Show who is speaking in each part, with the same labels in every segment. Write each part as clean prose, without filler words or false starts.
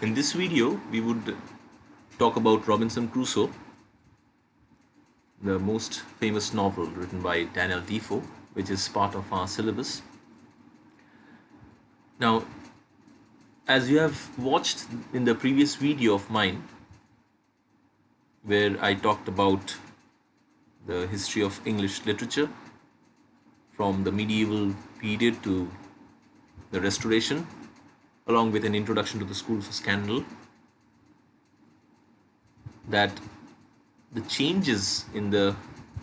Speaker 1: In this video, we would talk about Robinson Crusoe, the most famous novel written by Daniel Defoe, which is part of our syllabus. Now, as you have watched in the previous video of mine, where I talked about the history of English literature from the medieval period to the Restoration, along with an introduction to the schools of scandal, that the changes in the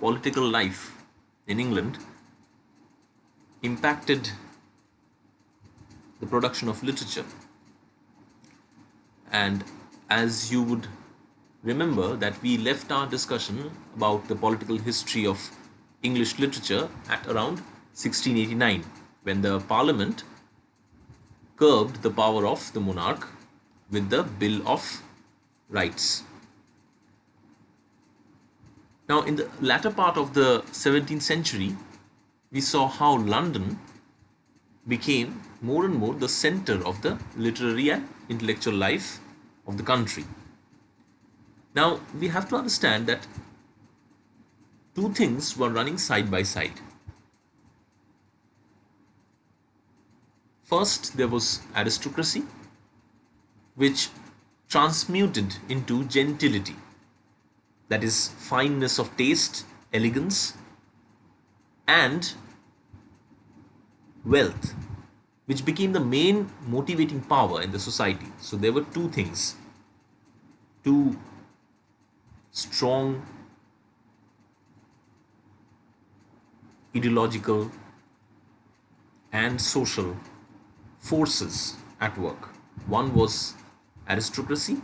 Speaker 1: political life in England impacted the production of literature. And as you would remember, that we left our discussion about the political history of English literature at around 1689, when the Parliament curbed the power of the monarch with the Bill of Rights. Now, in the latter part of the 17th century, we saw how London became more and more the center of the literary and intellectual life of the country. Now, we have to understand that two things were running side by side. First, there was aristocracy, which transmuted into gentility, that is, fineness of taste, elegance, and wealth, which became the main motivating power in the society. So there were two things, two strong ideological and social forces at work. One was aristocracy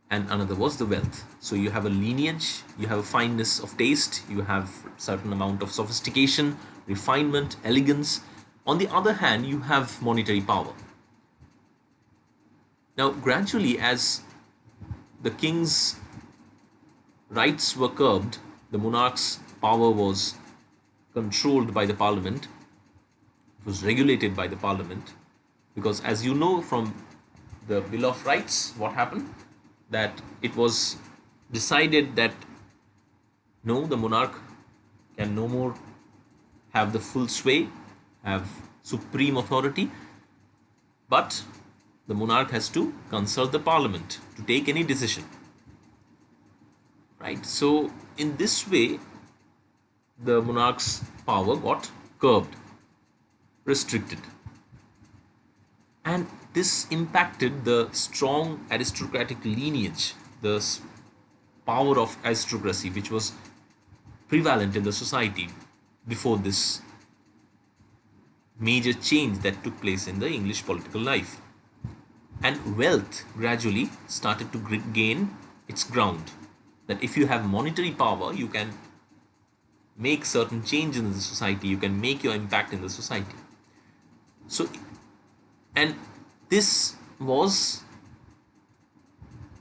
Speaker 1: and another was the wealth. So you have a lineage, you have a fineness of taste, you have certain amount of sophistication, refinement, elegance. On the other hand, you have monetary power. Now, gradually, as the king's rights were curbed, the monarch's power was controlled by the parliament, it was regulated by the parliament, because as you know from the Bill of Rights, what happened? That it was decided that no, the monarch can no more have the full sway, have supreme authority, but the monarch has to consult the parliament to take any decision. Right? So, in this way, the monarch's power got curbed, restricted. And this impacted the strong aristocratic lineage, the power of aristocracy, which was prevalent in the society before this major change that took place in the English political life. And wealth gradually started to gain its ground. That if you have monetary power, you can make certain changes in the society, you can make your impact in the society. So, and this was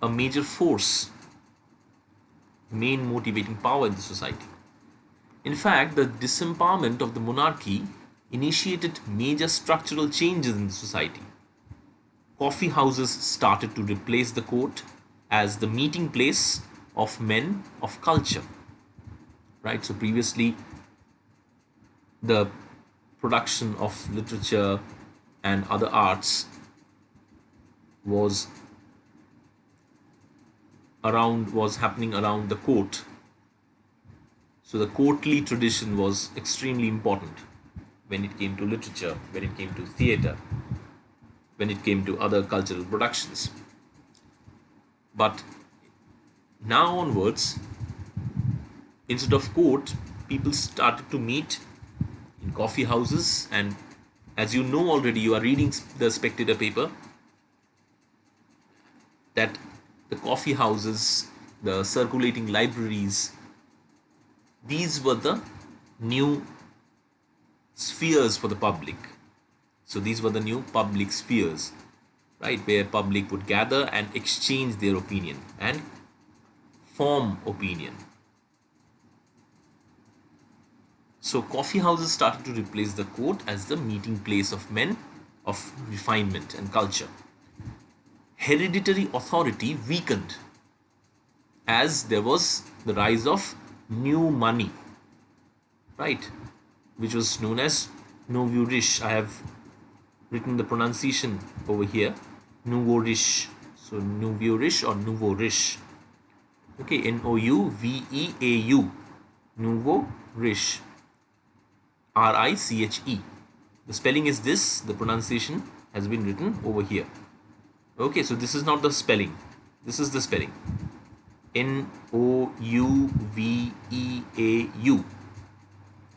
Speaker 1: a major force, main motivating power in the society. In fact, the disempowerment of the monarchy initiated major structural changes in the society. Coffee houses started to replace the court as the meeting place of men of culture. Right? So previously, the production of literature and other arts was happening around the court. So the courtly tradition was extremely important when it came to literature, when it came to theatre, when it came to other cultural productions. But now onwards, instead of court, people started to meet in coffee houses, and as you know already, you are reading the Spectator paper, that the coffee houses, the circulating libraries, these were the new spheres for the public. So these were the new public spheres, right, where public would gather and exchange their opinion and form opinion. So coffee houses started to replace the court as the meeting place of men of refinement and culture. hereditary authority weakened as there was the rise of new money, right, which was known as nouveau riche. I have written the pronunciation over here, nouveau riche. So nouveau riche or nouveau riche. Okay, Nouveau, nouveau riche, Riche. The spelling is this, the pronunciation has been written over here. Okay, so this is not the spelling, this is the spelling, Nouveau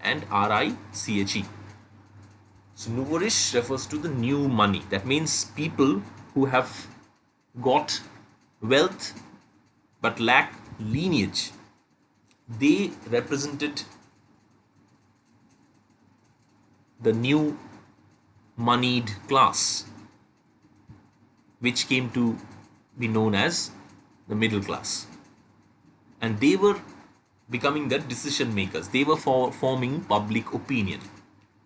Speaker 1: and Riche. So nouveau riche refers to the new money. That means people who have got wealth but lack lineage. They represented the new moneyed class, which came to be known as the middle class. And they were becoming the decision makers. They were forming public opinion.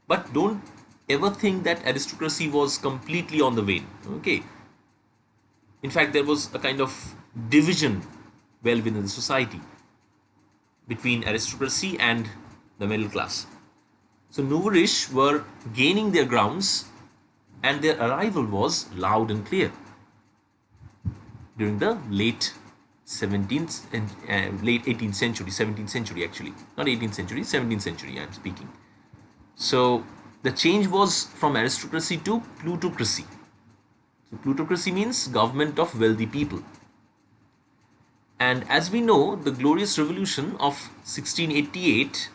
Speaker 1: But don't ever think that aristocracy was completely on the wane. Okay. In fact, there was a kind of division well within the society between aristocracy and the middle class. So nouveau riche were gaining their grounds, and their arrival was loud and clear during the late 17th and late 18th century, 17th century actually, not 18th century, 17th century I am speaking. So the change was from aristocracy to plutocracy. So plutocracy means government of wealthy people. And as we know, the Glorious Revolution of 1688,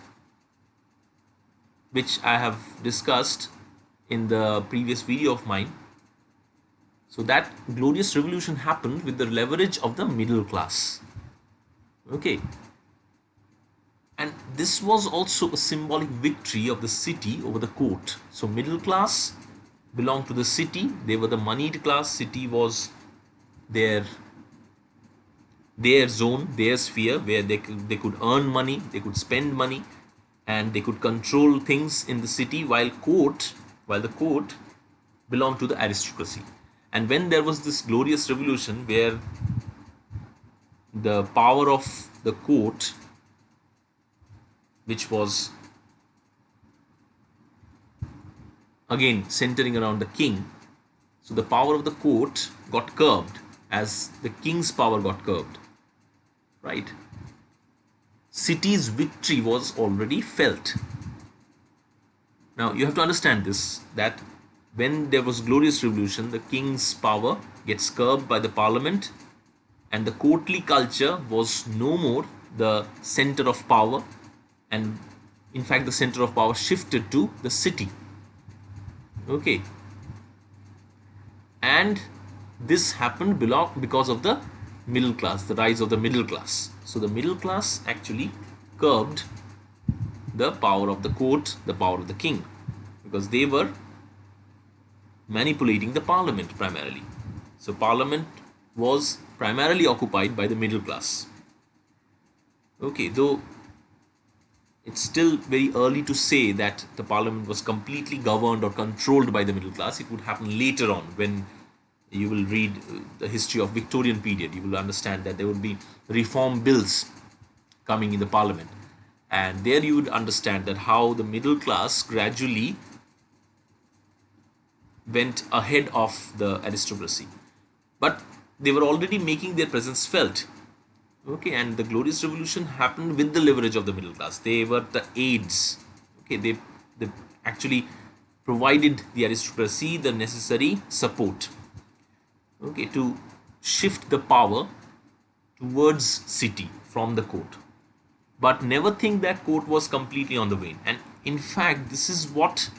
Speaker 1: which I have discussed in the previous video of mine, so that Glorious Revolution happened with the leverage of the middle class. Okay. And this was also a symbolic victory of the city over the court. So middle class belonged to the city. They were the moneyed class. City was their zone, their sphere, where they could earn money, they could spend money, and they could control things in the city, while the court belonged to the aristocracy. And when there was this Glorious Revolution where the power of the court, which was again centering around the king, so the power of the court got curbed as the king's power got curbed, right? City's victory was already felt. Now you have to understand this, that when there was Glorious Revolution, the king's power gets curbed by the parliament, and the courtly culture was no more the center of power, and in fact the center of power shifted to the city. Okay. And this happened because of the middle class, the rise of the middle class. So the middle class actually curbed the power of the court, the power of the king, because they were manipulating the parliament primarily. So parliament was primarily occupied by the middle class. Okay, though it's still very early to say that the parliament was completely governed or controlled by the middle class. It would happen later on when you will read the history of Victorian period. You will understand that there would be reform bills coming in the parliament, and there you would understand that how the middle class gradually went ahead of the aristocracy, but they were already making their presence felt. Okay, and the Glorious Revolution happened with the leverage of the middle class. They were the aides. Okay, they actually provided the aristocracy the necessary support, okay, to shift the power towards city from the court. But never think that court was completely on the wane. And in fact, this is what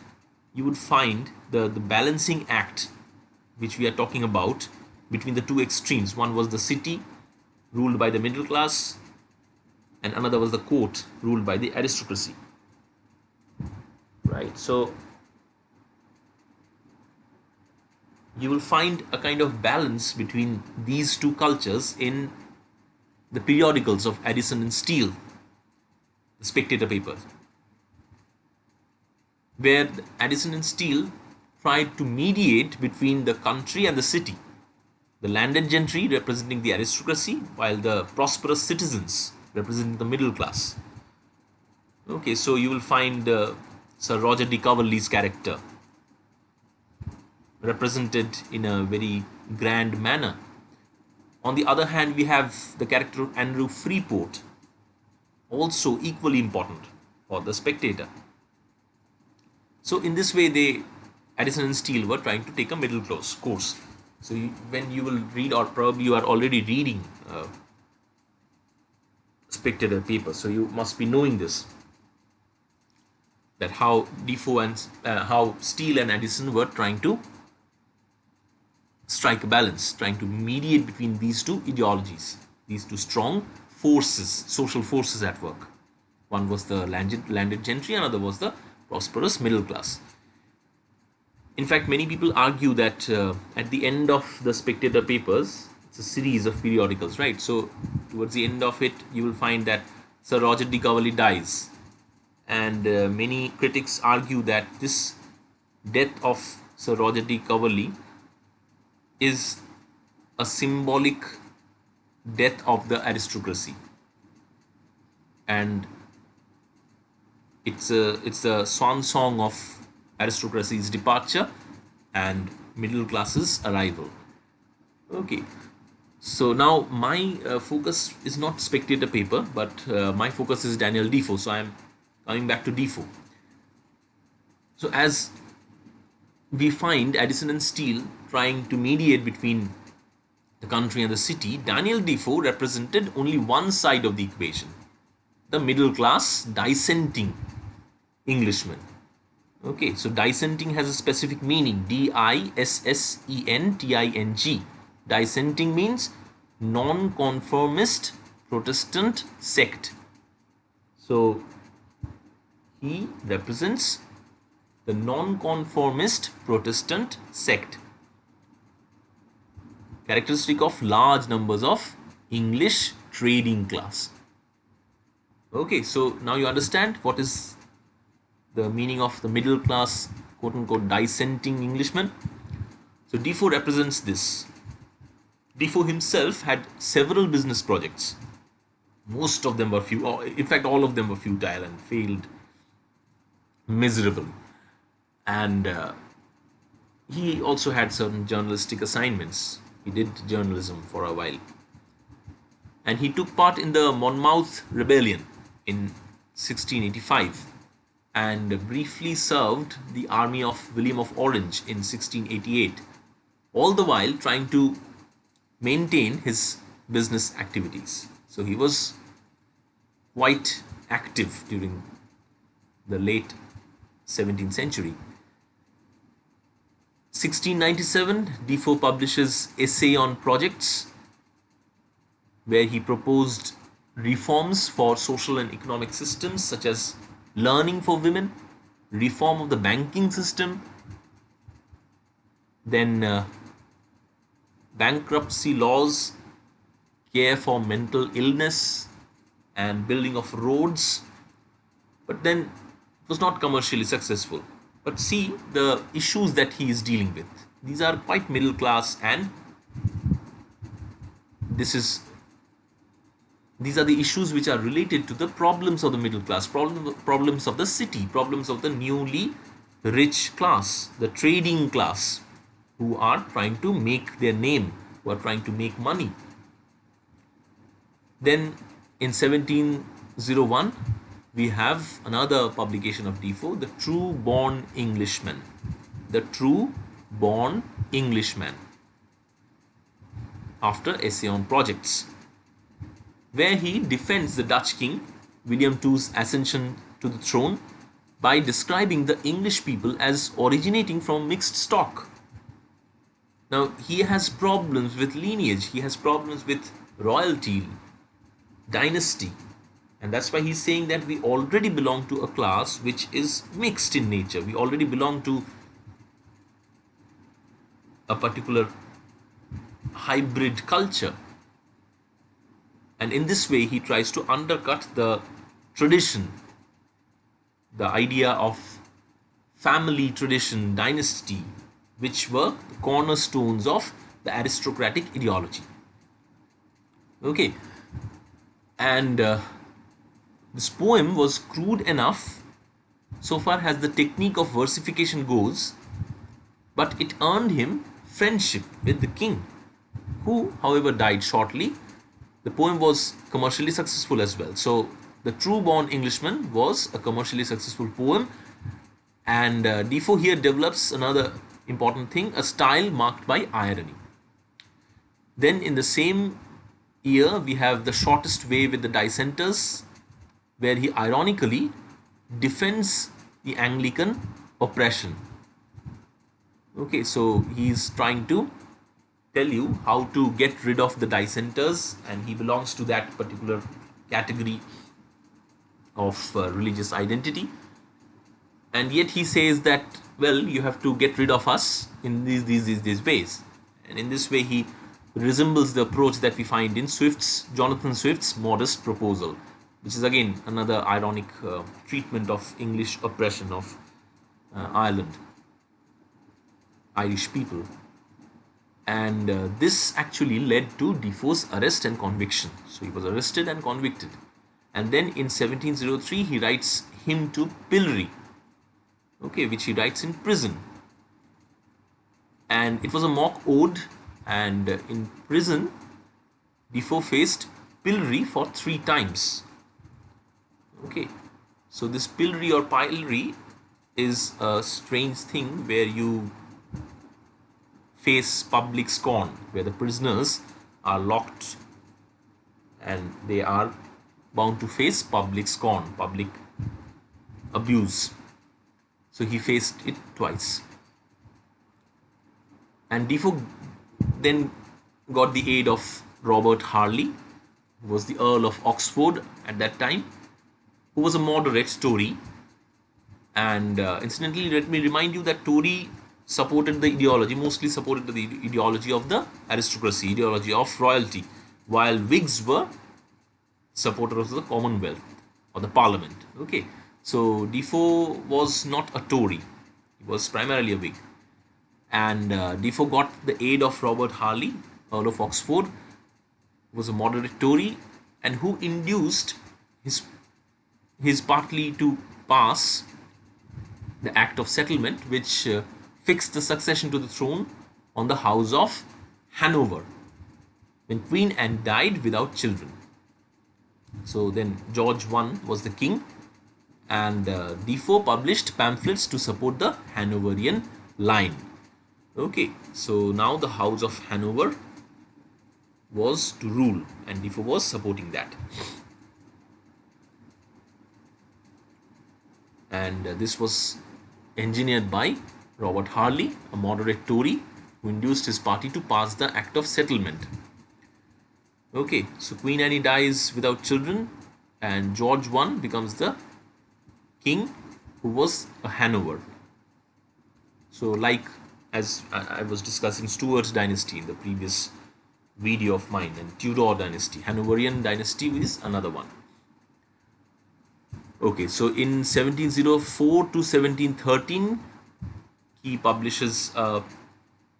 Speaker 1: you would find the balancing act which we are talking about between the two extremes. One was the city ruled by the middle class, and another was the court ruled by the aristocracy. Right, so you will find a kind of balance between these two cultures in the periodicals of Addison and Steele, the Spectator papers, where Addison and Steele tried to mediate between the country and the city. the landed gentry representing the aristocracy, while the prosperous citizens representing the middle class. Okay, so you will find Sir Roger de Coverley's character represented in a very grand manner. On the other hand, we have the character of Andrew Freeport, also equally important for the spectator. So in this way, Addison and Steele were trying to take a middle class course. So when you will read, or probably you are already reading spectator paper, so you must be knowing this, that how Defoe and how Steele and Addison were trying to strike a balance, trying to mediate between these two ideologies, these two strong forces, social forces at work. One was the landed gentry, another was the prosperous middle class. In fact, many people argue that at the end of the Spectator papers, it's a series of periodicals, right? So towards the end of it, you will find that Sir Roger de Coverley dies, and many critics argue that this death of Sir Roger de Coverley is a symbolic death of the aristocracy, and it's a swan song of aristocracy's departure and middle class's arrival. Okay, so now my focus is not Spectator paper, but my focus is Daniel Defoe. So I am coming back to Defoe. So as we find Addison and Steele trying to mediate between the country and the city, Daniel Defoe represented only one side of the equation, the middle class dissenting Englishman. Okay, so dissenting has a specific meaning, dissenting. Dissenting means non-conformist Protestant sect. So he represents the non-conformist Protestant sect, characteristic of large numbers of English trading class. Okay, so now you understand what is the meaning of the middle class, quote unquote, dissenting Englishman. So Defoe represents this. Defoe himself had several business projects. Most of them were in fact, all of them were futile and failed miserable. And he also had certain journalistic assignments. He did journalism for a while. And he took part in the Monmouth Rebellion in 1685 and briefly served the army of William of Orange in 1688, all the while trying to maintain his business activities. So he was quite active during the late 17th century. 1697, Defoe publishes Essay on Projects, where he proposed reforms for social and economic systems such as learning for women, reform of the banking system, then bankruptcy laws, care for mental illness, and building of roads. But then it was not commercially successful. But see the issues that he is dealing with. These are quite middle class, and these are the issues which are related to the problems of the middle class, problems of the city, problems of the newly rich class, the trading class, who are trying to make their name, who are trying to make money. Then in 1701, we have another publication of Defoe, the Trueborn Englishman. The Trueborn Englishman, after Essay on Projects, where he defends the Dutch king William II's ascension to the throne by describing the English people as originating from mixed stock. Now, he has problems with lineage, he has problems with royalty, dynasty, and that's why he's saying that we already belong to a class which is mixed in nature. We already belong to a particular hybrid culture. And in this way, he tries to undercut the tradition, the idea of family tradition, dynasty, which were the cornerstones of the aristocratic ideology. Okay, and this poem was crude enough so far as the technique of versification goes, but it earned him friendship with the king, who, however, died shortly. The poem was commercially successful as well. So, the Trueborn Englishman was a commercially successful poem, and Defoe here develops another important thing, a style marked by irony. Then, in the same year, we have The Shortest Way with the Dissenters, where he ironically defends the Anglican oppression. Okay, so he's trying to tell you how to get rid of the dissenters, and he belongs to that particular category of religious identity. And yet he says that, well, you have to get rid of us in these ways. And in this way, he resembles the approach that we find in Jonathan Swift's Modest Proposal, which is again another ironic treatment of English oppression of Ireland, Irish people. And this actually led to Defoe's arrest and conviction. So he was arrested and convicted. And then in 1703, he writes Hymn to Pillory, okay, which he writes in prison. And it was a mock ode, and in prison, Defoe faced pillory for 3 times. Okay, so this pillory or pillory is a strange thing where you face public scorn, where the prisoners are locked and they are bound to face public scorn, public abuse. So he faced it twice. And Defoe then got the aid of Robert Harley, who was the Earl of Oxford at that time, who was a moderate Tory. And incidentally, let me remind you that Tory supported the ideology, mostly supported the ideology of the aristocracy, ideology of royalty, while Whigs were supporters of the Commonwealth or the Parliament. Okay, so Defoe was not a Tory; he was primarily a Whig, and Defoe got the aid of Robert Harley, Earl of Oxford, who was a moderate Tory, and who induced his party to pass the Act of Settlement, which fixed the succession to the throne on the House of Hanover when Queen Anne died without children. So then George I was the king, and Defoe published pamphlets to support the Hanoverian line. Okay, so now the House of Hanover was to rule, and Defoe was supporting that. And this was engineered by Robert Harley, a moderate Tory, who induced his party to pass the Act of Settlement. Okay, so Queen Anne dies without children, and George I becomes the king, who was a Hanover. So, like as I was discussing Stuart dynasty in the previous video of mine, and Tudor dynasty, Hanoverian dynasty is another one. Okay, so in 1704 to 1713, he publishes a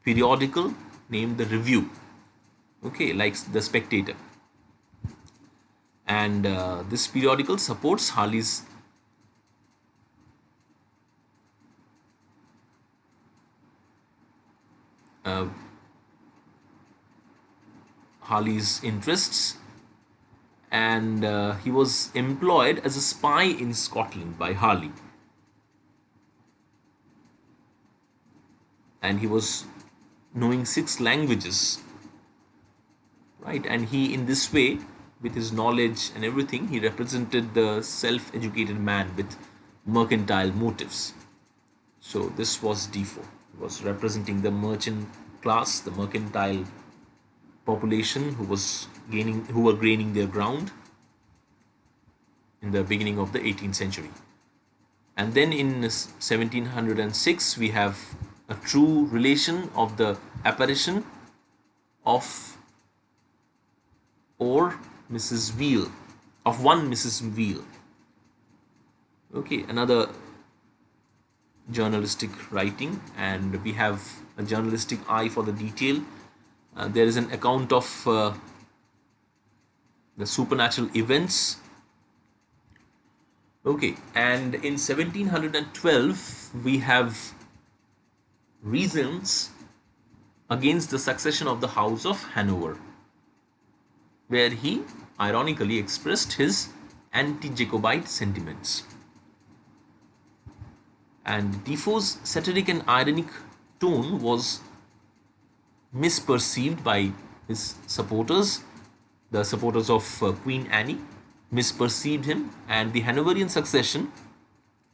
Speaker 1: periodical named The Review, okay, like The Spectator. And this periodical supports Harley's interests, and he was employed as a spy in Scotland by Harley. And he was knowing 6 languages, right? And he, in this way, with his knowledge and everything, he represented the self-educated man with mercantile motives. So this was Defoe. He was representing the merchant class, the mercantile population who were gaining their ground in the beginning of the 18th century. And then in 1706, we have a true relation of the apparition of Mrs. Veal, of one Mrs. Veal. Okay, another journalistic writing, and we have a journalistic eye for the detail. There is an account of the supernatural events. Okay, and in 1712 we have reasons against the succession of the House of Hanover, where he ironically expressed his anti-Jacobite sentiments. And Defoe's satiric and ironic tone was misperceived by his supporters. The supporters of Queen Anne misperceived him, and the Hanoverian succession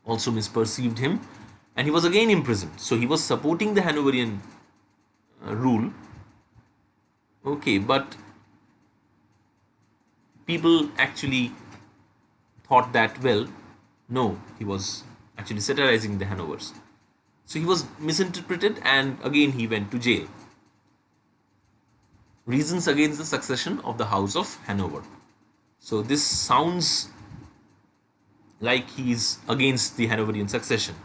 Speaker 1: also misperceived him, and he was again imprisoned. So he was supporting the Hanoverian rule. Okay, but people actually thought that, well, no, he was actually satirizing the Hanovers. So he was misinterpreted, and again he went to jail. Reasons against the succession of the House of Hanover. So this sounds like he's against the Hanoverian succession,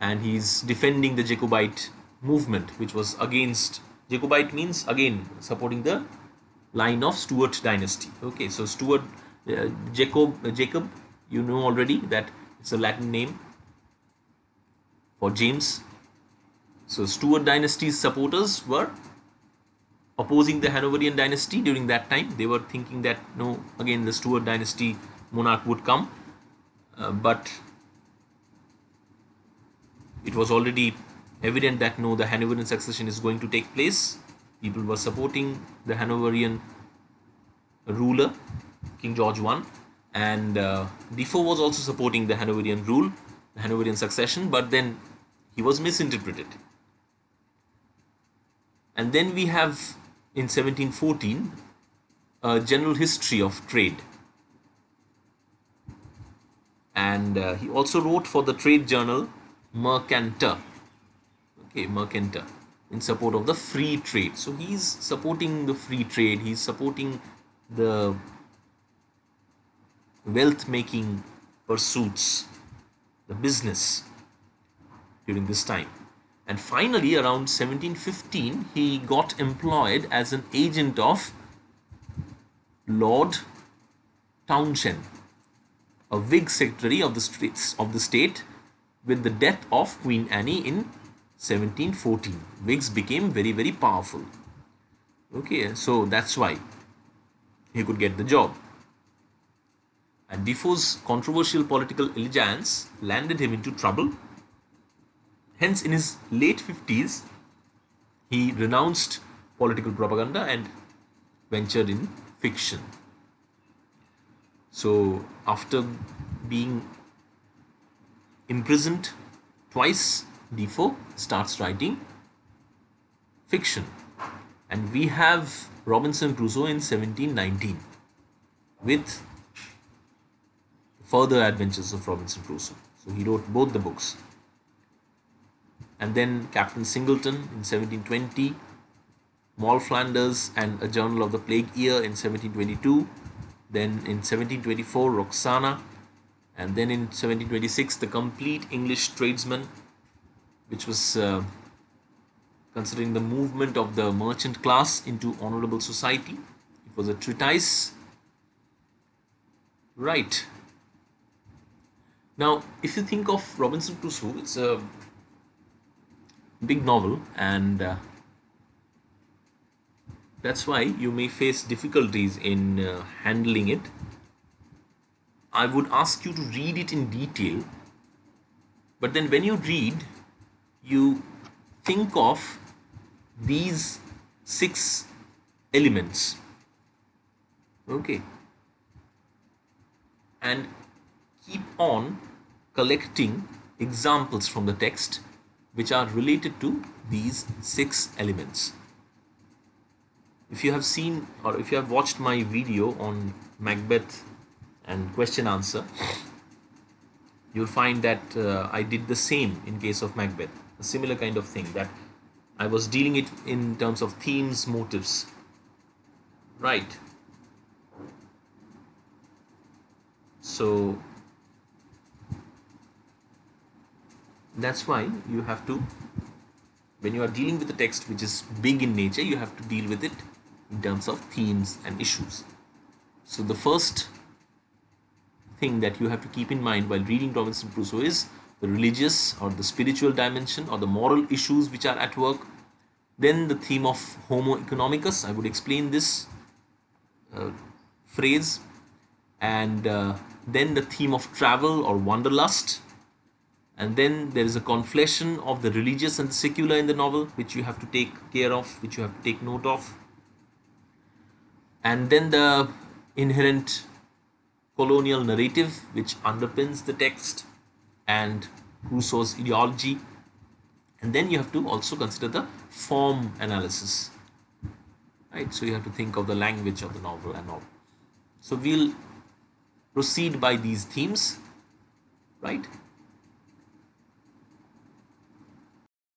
Speaker 1: and he's defending the Jacobite movement, which was against. Jacobite means again supporting the line of Stuart dynasty. Okay, so Stuart, Jacob, you know already that it's a Latin name for James. So Stuart dynasty's supporters were opposing the Hanoverian dynasty during that time. They were thinking that no, again the Stuart dynasty monarch would come, but it was already evident that no, the Hanoverian succession is going to take place. People were supporting the Hanoverian ruler, King George I, and Defoe was also supporting the Hanoverian rule, the Hanoverian succession, but then he was misinterpreted. And then we have in 1714 a general history of trade, and he also wrote for the trade journal Mercanter. Okay, Mercanter, in support of the free trade. So he's supporting the free trade, he's supporting the wealth making pursuits, the business during this time. And finally, around 1715, he got employed as an agent of Lord Townshend, a Whig secretary of the state, with the death of Queen Anne in 1714. Whigs became very, very powerful. Okay, so that's why he could get the job. And Defoe's controversial political allegiance landed him into trouble. Hence, in his late 50s, he renounced political propaganda and ventured in fiction. So, after being imprisoned twice, Defoe starts writing fiction. And we have Robinson Crusoe in 1719 with further adventures of Robinson Crusoe. So, he wrote both the books. And then Captain Singleton in 1720, Moll Flanders and A Journal of the Plague Year in 1722, then in 1724 Roxana, and then in 1726 The Complete English Tradesman, which was considering the movement of the merchant class into honorable society. It was a treatise. Right. Now, if you think of Robinson Crusoe, it's a big novel, and that's why you may face difficulties in handling it. I would ask you to read it in detail, but then when you read, you think of these 6 elements, okay, and keep on collecting examples from the text which are related to these 6 elements. If you have seen or if you have watched my video on Macbeth and question answer, you'll find that I did the same in case of Macbeth, a similar kind of thing, that I was dealing it in terms of themes, motives, right? So that's why you have to when you are dealing with a text which is big in nature, you have to deal with it in terms of themes and issues. So the first thing that you have to keep in mind while reading Robinson Crusoe is the religious or the spiritual dimension or the moral issues which are at work. Then the theme of Homo economicus, I would explain this phrase, and then the theme of travel or wanderlust, and then there is a conflation of the religious and the secular in the novel, which you have to take care of, which you have to take note of, and then the inherent colonial narrative which underpins the text and Crusoe's ideology. And then you have to also consider the form analysis, right? So you have to think of the language of the novel and all. So we'll proceed by these themes, right?